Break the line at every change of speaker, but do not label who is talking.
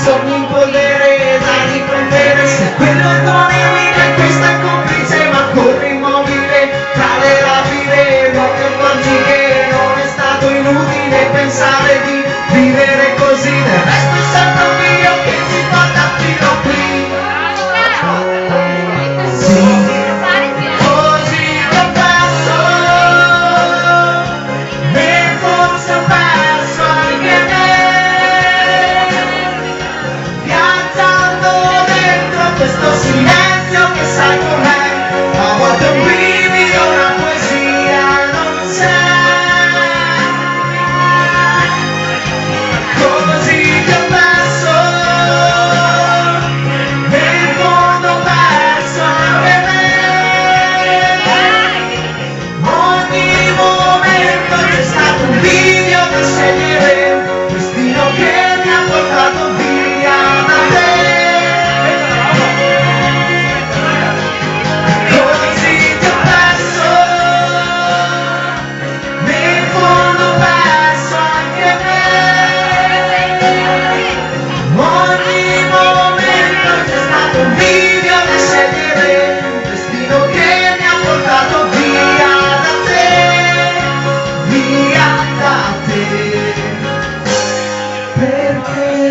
sogni in polvere da riprendere. Se quello non è guida e questa è complice, ma corri immobile tra le rapide. Non ti accorgi che non è stato inutile pensare di vivere così. Del resto è sempre un video che si porta fino a qui. Sì, così lo passo, e forse ho perso anche me, viaggiando dentro questo silenzio che sai com'è. A volte un brivido, una poesia non c'è. Così ti ho perso, e in fondo ho perso anche me. Ogni momento c'è stato un video da scegliere, destino che mi ha portato via da te. Così ti ho perso, e in fondo ho perso anche me. Ogni momento c'è stato un video da scegliere, destino che mi ha portato via da te, via da te. Perché?